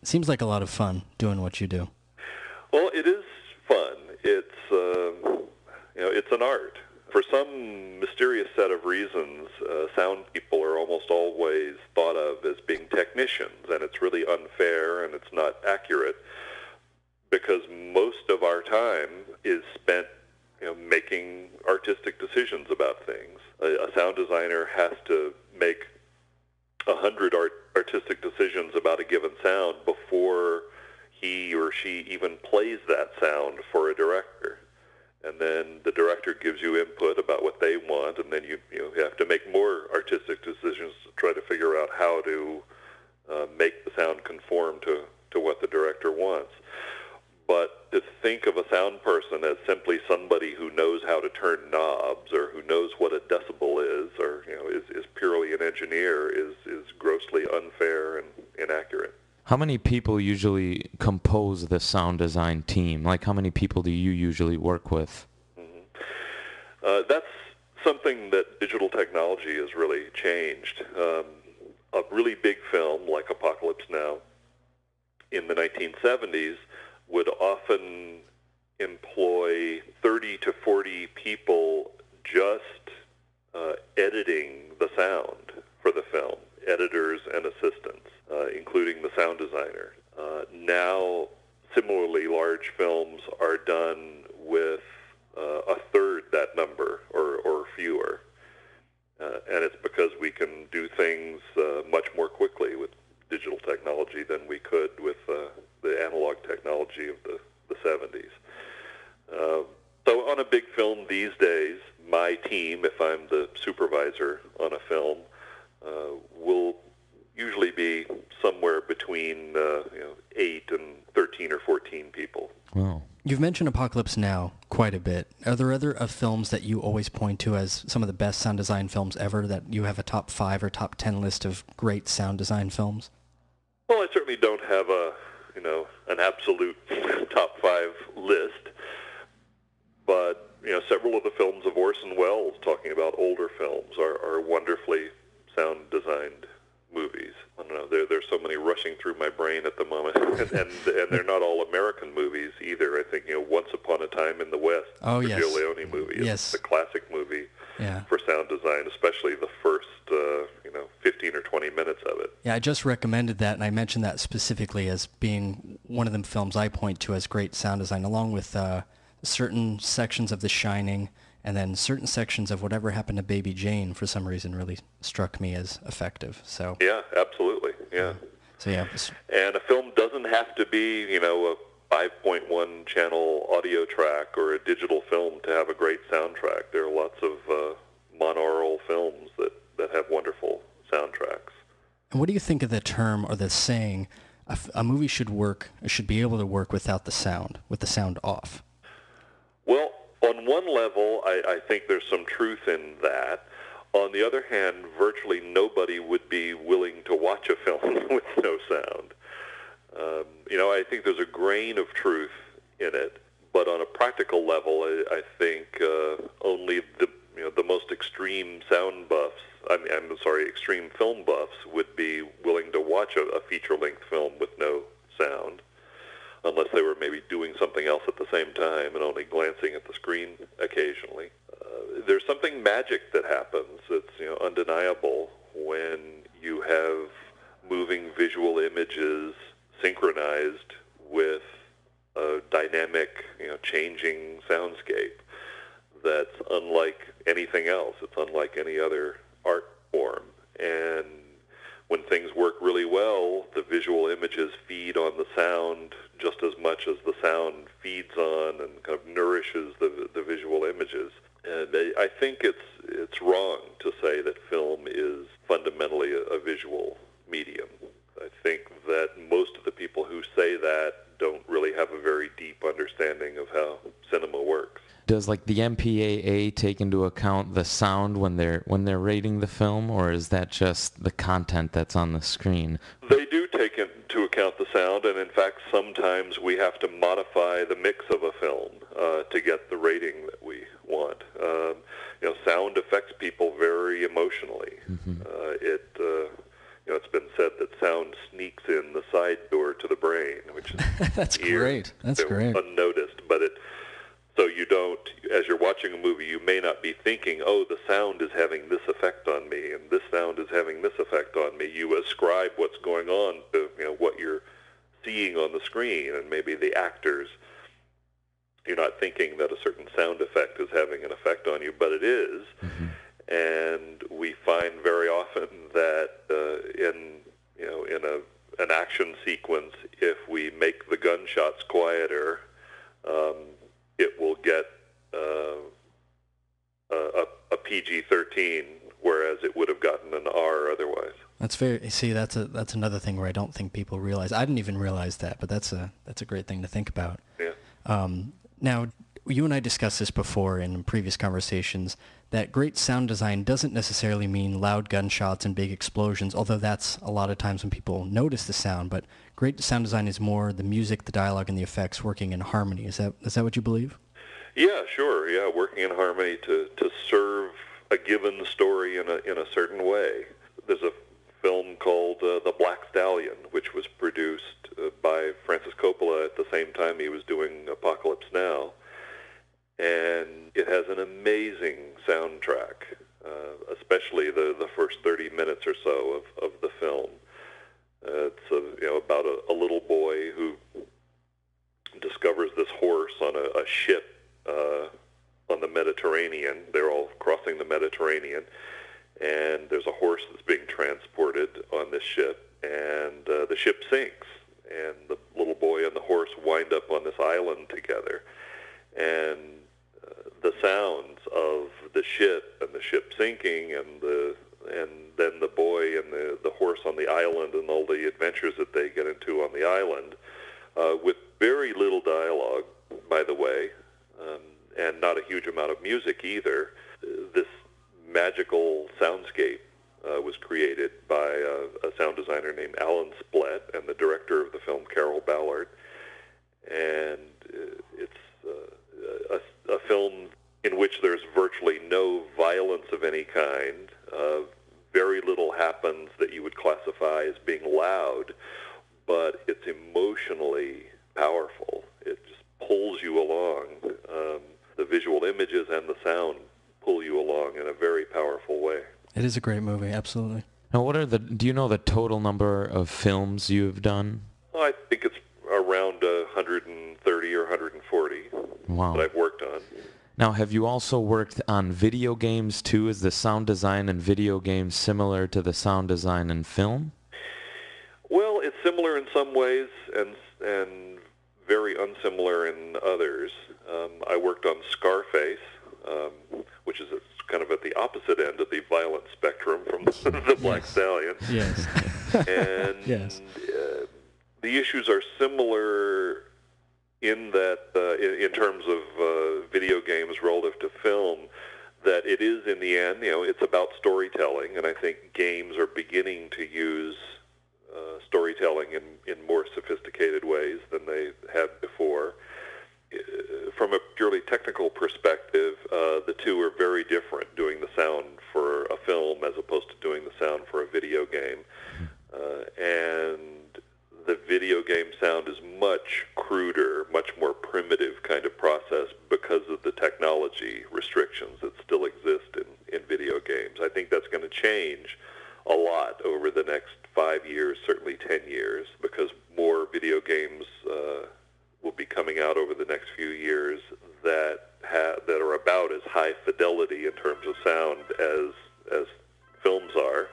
It seems like a lot of fun doing what you do. Well, it is fun. It's an art. For some mysterious set of reasons, sound people are almost always thought of as being technicians, and it's really unfair and it's not accurate because most of our time is spent making artistic decisions about things. A sound designer has to make 100 artistic decisions about a given sound before he or she even plays that sound for a director. And then the director gives you input about what they want, and then you have to make more artistic decisions to try to figure out how to make the sound conform to what the director wants. But to think of a sound person as simply somebody who knows how to turn knobs or who knows what a decibel is or is purely an engineer is grossly unfair and inaccurate. How many people usually compose the sound design team? Like, how many people do you usually work with? That's something that digital technology has really changed. A really big film like Apocalypse Now in the 1970s would often employ 30 to 40 people just editing the sound for the film, editors and assistants, including the sound designer. Now, similarly, large films are done with a third that number or fewer. And it's because we can do things much more quickly with digital technology than we could with the analog technology of the 70s. So on a big film these days, my team, if I'm the supervisor on a film, will usually be somewhere between 8 and 13 or 14 people. Wow. You've mentioned Apocalypse Now quite a bit. Are there other films that you always point to as some of the best sound design films ever, that you have a top 5 or top 10 list of great sound design films? Well, I certainly don't have an absolute top 5 list, but several of the films of Orson Welles, talking about older films, are wonderfully sound designed movies. I don't know, there's so many rushing through my brain at the moment, and they're not all American movies either. I think Once Upon a Time in the West, the yes. Joe Leone movie, is a classic movie for sound design, especially the first 15 or 20 minutes of it. Yeah, I just recommended that, and I mentioned that specifically as being one of the films I point to as great sound design, along with certain sections of The Shining, and then certain sections of Whatever Happened to Baby Jane, for some reason, really struck me as effective. So yeah, absolutely, yeah. So yeah. And a film doesn't have to be, a 5.1 channel audio track or a digital film to have a great soundtrack. There are lots of monaural films that have wonderful soundtracks. And what do you think of the term or the saying, a movie should be able to work without the sound, with the sound off? Well, on one level, I think there's some truth in that. On the other hand, virtually nobody would be willing to watch a film with no sound. I think there's a grain of truth in it, but on a practical level, I think only the most extreme sound buffs, extreme film buffs would be willing to watch a feature-length film with no sound, unless they were maybe doing something else at the same time and only glancing at the screen occasionally. There's something magic that happens. It's undeniable when you have moving visual images synchronized with a dynamic, changing soundscape that's unlike anything else. It's unlike any other art form. And when things work really well, the visual images feed on the sound just as much as the sound feeds on and kind of nourishes the visual images. And I think it's wrong to say that film is fundamentally a visual medium. I think that most of the people who say that don't really have a very deep understanding of how cinema works. Does the MPAA take into account the sound when they're rating the film, or is that just the content that's on the screen? They do take into account the sound, and in fact, sometimes we have to modify the mix of a film to get the rating that we want. Sound affects people very emotionally. Mm-hmm. It's been said that sound sneaks in the side door to the which is That's great. That's great. Unnoticed, but so you don't, as you're watching a movie, you may not be thinking, oh, the sound is having this effect on me, and this sound is having this effect on me. You ascribe what's going on to what you're seeing on the screen, and maybe the actors. You're not thinking that a certain sound effect is having an effect on you, but it is. Mm-hmm. And we find very often that in an action sequence, if we make the gunshots quieter, it will get a PG-13, whereas it would have gotten an R otherwise. That's that's another thing where I don't think people realize. I didn't even realize that, but that's a great thing to think about. Yeah. Now, you and I discussed this before in previous conversations, that great sound design doesn't necessarily mean loud gunshots and big explosions, although that's a lot of times when people notice the sound, but great sound design is more the music, the dialogue, and the effects working in harmony. Is that what you believe? Yeah, sure. Yeah, working in harmony to serve a given story in a certain way. There's a film called The Black Stallion, which was produced by Francis Coppola at the same time he was doing Apocalypse Now. And it has an amazing soundtrack, especially the first 30 minutes or so of the film. It's about a little boy who discovers this horse on a ship on the Mediterranean. They're all crossing the Mediterranean, and there's a horse that's being transported on this ship, and the ship sinks, and the little boy and the horse wind up on this island together, and the sounds of the ship and the ship sinking and then the boy and the horse on the island and all the adventures that they get into on the island, with very little dialogue, by the way, and not a huge amount of music either. This magical soundscape was created by a sound designer named Alan Splett and the director of the film, Carol Ballard. And it's a film in which there's virtually no violence of any kind. Very little happens that you would classify as being loud, but it's emotionally powerful. It just pulls you along. The visual images and the sound pull you along in a very powerful way. It is a great movie, absolutely. Now, do you know the total number of films you've done? Well, I think it's around 130 or 140 Wow. that I've worked on. Now, have you also worked on video games too? Is the sound design in video games similar to the sound design in film? Well, it's similar in some ways and very unsimilar in others. I worked on Scarface, which is kind of at the opposite end of the violent spectrum from the Black Stallion. Yes. And yes. The issues are similar in that, in terms of video games relative to film, that it is, in the end, it's about storytelling, and I think games are beginning to use storytelling in more sophisticated ways than they have before. From a purely technical perspective, the two are very different, doing the sound for a film as opposed to doing the sound for a video game. And the video game sound is much cruder, much more primitive kind of process because of the technology restrictions that still exist in video games. I think that's going to change a lot over the next 5 years, certainly 10 years, because more video games will be coming out over the next few years that are about as high fidelity in terms of sound as films are.